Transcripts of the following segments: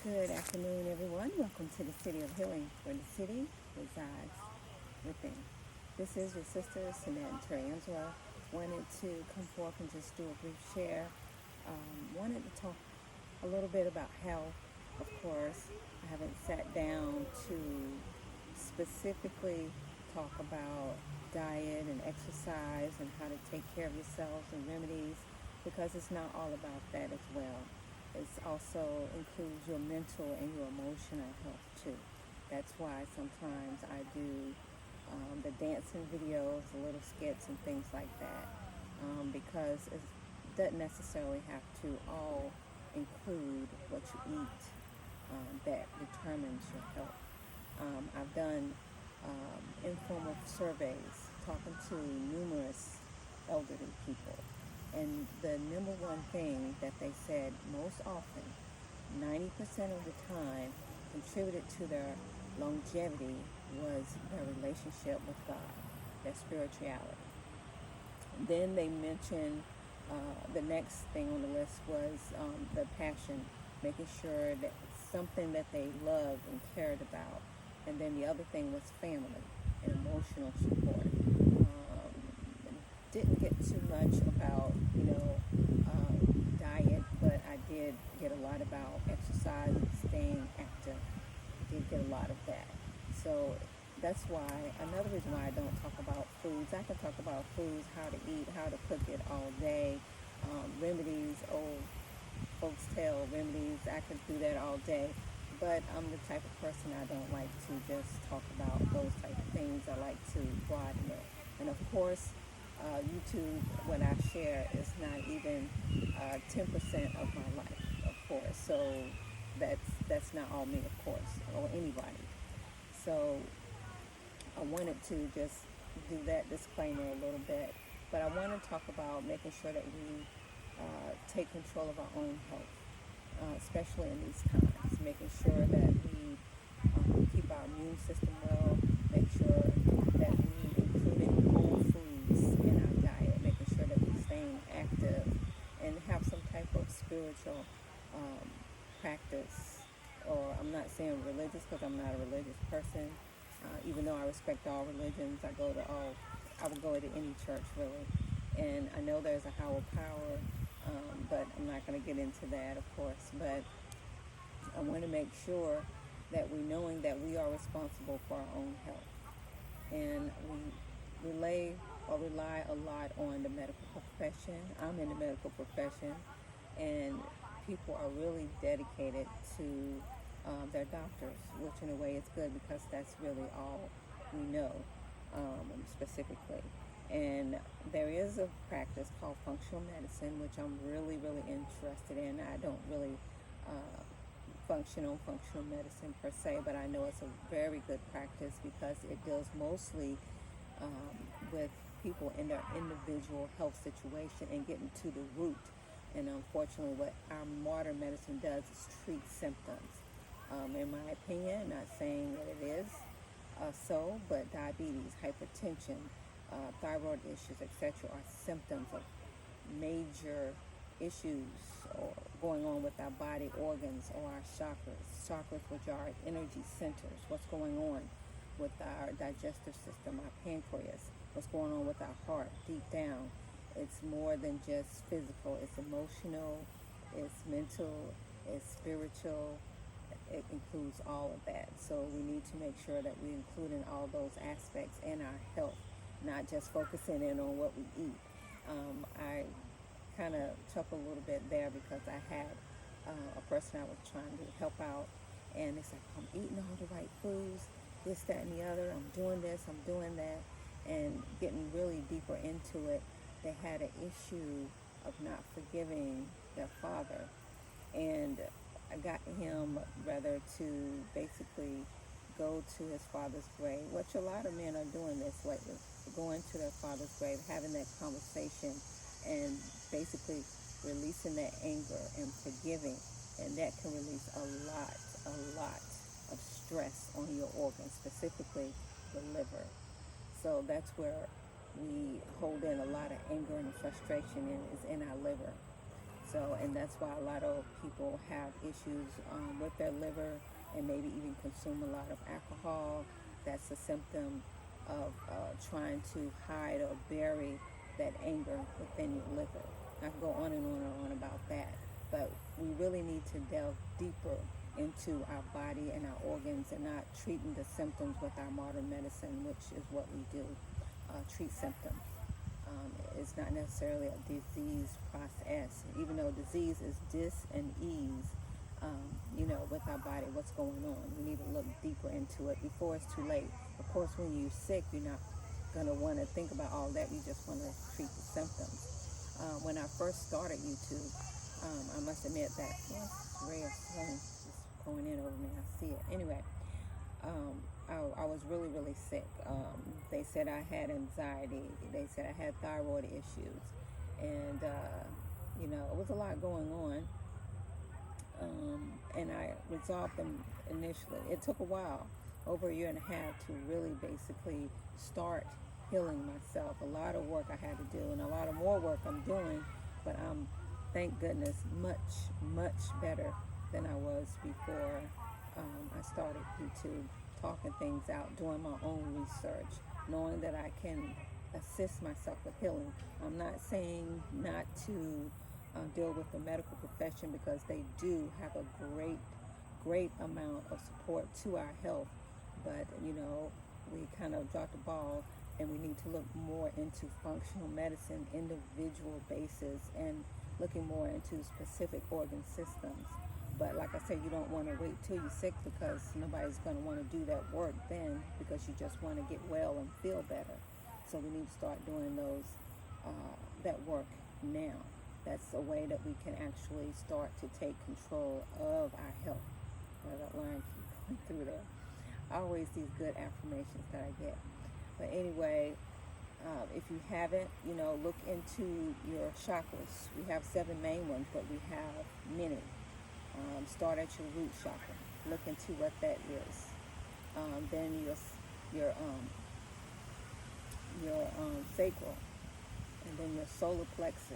Good afternoon, everyone. Welcome to the City of Healing, where the city resides within. This is your sister, Sinette Terangelo. Wanted to come forth and just do a brief share. Wanted to talk a little bit about health. Of course, I haven't sat down to specifically talk about diet and exercise and how to take care of yourselves and remedies, because it's not all about that as well. It also includes your mental and your emotional health too. That's why sometimes I do the dancing videos, the little skits and things like that, because it doesn't necessarily have to all include what you eat that determines your health. I've done informal surveys talking to numerous elderly people, and the number one thing that they said most often, 90% of the time, contributed to their longevity was their relationship with God, their spirituality. Then they mentioned the next thing on the list was the passion, making sure that it's something that they loved and cared about. And then the other thing was family and emotional support. Didn't get too much about, diet, but I did get a lot about exercise and staying active. I did get a lot of that. So that's why, another reason why I don't talk about foods. I can talk about foods, how to eat, how to cook it all day, remedies, folks tell remedies. I could do that all day. But I'm the type of person, I don't like to just talk about those type of things. I like to broaden it. And of course, YouTube, what I share is not even 10% of my life, of course. So that's not all me, of course, or anybody. So I wanted to just do that disclaimer a little bit. But I want to talk about making sure that we take control of our own health, especially in these times, making sure that we keep our immune system well, make sure that we include whole foods in our diet, making sure that we're staying active and have some type of spiritual practice. Or I'm not saying religious, because I'm not a religious person, even though I respect all religions. I will go to any church really. And I know there's a higher power, but I'm not going to get into that, of course. But I want to make sure that we knowing that we are responsible for our own health. And we rely a lot on the medical profession. I'm in the medical profession, and people are really dedicated to their doctors, which in a way is good, because that's really all we know, specifically. And there is a practice called functional medicine, which I'm really, really interested in. I don't really function on functional medicine per se, but I know it's a very good practice because it deals mostly with people in their individual health situation and getting to the root. And unfortunately, what our modern medicine does is treat symptoms. In my opinion, not saying that it is but diabetes, hypertension, thyroid issues, etc., are symptoms of major issues or going on with our body organs or our chakras, which are energy centers. What's going on with our digestive system, our pancreas, what's going on with our heart deep down. It's more than just physical. It's emotional, it's mental, it's spiritual. It includes all of that. So we need to make sure that we include in all those aspects in our health, not just focusing in on what we eat. I kind of chuckle a little bit there because I had a person I was trying to help out, and it's like, I'm eating all the right foods, this, that, and the other. I'm doing this, I'm doing that, and getting really deeper into it. They had an issue of not forgiving their father, and I got him rather to basically go to his father's grave, which a lot of men are doing this lately, going to their father's grave, having that conversation, and basically releasing that anger and forgiving. And that can release a lot of stress on your organs, specifically the liver. So that's where we hold in a lot of anger and frustration is in our liver. So, and that's why a lot of people have issues with their liver and maybe even consume a lot of alcohol. That's a symptom of trying to hide or bury that anger within your liver. I can go on and on about that, but we really need to delve deeper into our body and our organs and not treating the symptoms with our modern medicine, which is what we do, treat symptoms. It's not necessarily a disease process, even though disease is dis-ease, with our body, what's going on. We need to look deeper into it before it's too late. Of course, when you're sick, you're not going to want to think about all that. You just want to treat the symptoms. When I first started YouTube, I must admit that, ray of sun is going in over me. I see it. Anyway, I was really, really sick. They said I had anxiety. They said I had thyroid issues. And, it was a lot going on. And I resolved them initially. It took a while, over a year and a half, to really basically start healing myself. A lot of work I had to do, and a lot of more work I'm doing, but I'm, thank goodness, much, much better than I was before I started YouTube, talking things out, doing my own research, knowing that I can assist myself with healing. I'm not saying not to deal with the medical profession, because they do have a great amount of support to our health, but we kind of dropped the ball, and we need to look more into functional medicine, individual basis, and looking more into specific organ systems. But like I said, you don't want to wait till you're sick, because nobody's going to want to do that work then, because you just want to get well and feel better. So we need to start doing that work now. That's a way that we can actually start to take control of our health. That line keeps going through there. Always these good affirmations that I get. But anyway, if you haven't, look into your chakras. We have 7 main ones, but we have many. Start at your root chakra. Look into what that is. Then your sacral, and then your solar plexus,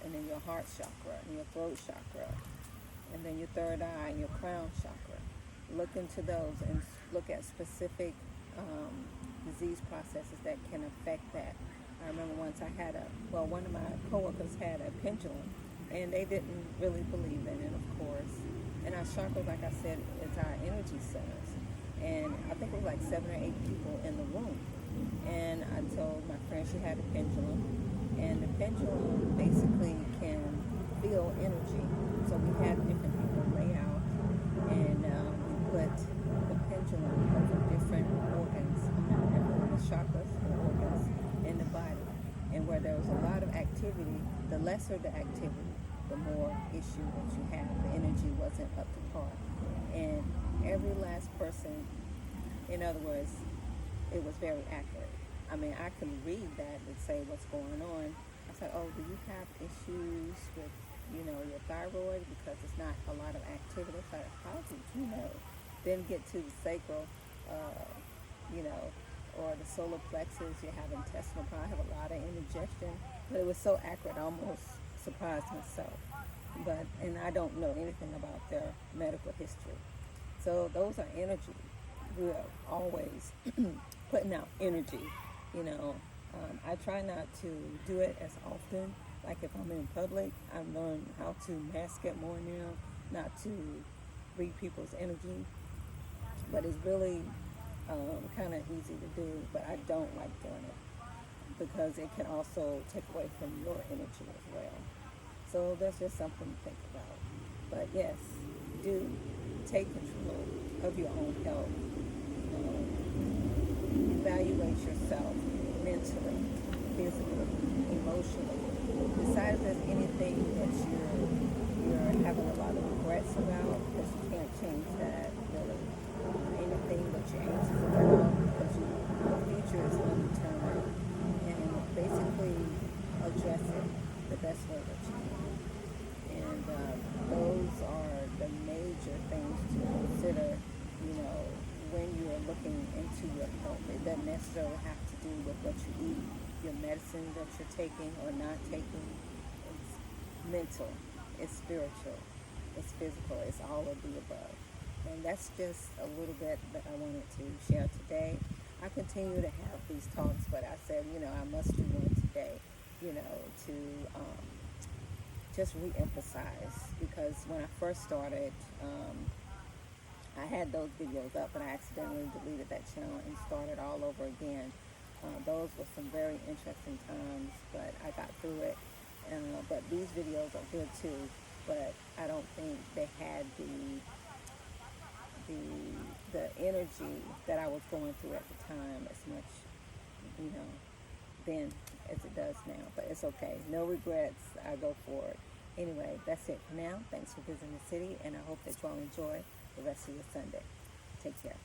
and then your heart chakra, and your throat chakra, and then your third eye, and your crown chakra. Look into those and look at specific disease processes that can affect that. I remember once one of my coworkers had a pendulum, and they didn't really believe in it, of course. And our chakras, like I said, is our energy centers. And I think it was like 7 or 8 people in the room. And I told my friend she had a pendulum, and the pendulum basically can feel energy. So we had different people lay out, and we put the pendulum over different organs, the chakras, the organs in the body. And where there was a lot of activity, the lesser the activity, the more issue that you have. The energy wasn't up to par. And every last person, in other words, it was very accurate. I mean, I can read that and say what's going on. I said, oh, do you have issues with, your thyroid? Because it's not a lot of activity. I said, how did you know? Then get to the sacral, or the solar plexus. You have intestinal power. I have a lot of indigestion. But it was so accurate, I almost surprised myself. And I don't know anything about their medical history. So those are energy. We are always putting out energy. I try not to do it as often. Like if I'm in public, I've learned how to mask it more now, not to read people's energy. But it's really kind of easy to do, but I don't like doing it, because it can also take away from your energy as well. So that's just something to think about. But yes, do take control of your own health. Evaluate yourself mentally, physically, emotionally. Decide if there's anything that you're having a lot of regrets about, because you can't change that really. Anything that you're anxious about, because your future is undetermined. And basically address it the best way that you can. And those are the major things to consider, when you're looking into your health. It doesn't necessarily have to do with what you eat, your medicine that you're taking or not taking. It's mental. it's spiritual, it's physical, it's all of the above. And that's just a little bit that I wanted to share today. I continue to have these talks, but I said, I must do one today, to just re-emphasize, because when I first started, I had those videos up, but I accidentally deleted that channel and started all over again. Those were some very interesting times, but I got through it. But these videos are good too, but I don't think they had the energy that I was going through at the time as much, then as it does now. But it's okay. No regrets. I go forward. Anyway, that's it for now. Thanks for visiting the city, and I hope that you all enjoy the rest of your Sunday. Take care.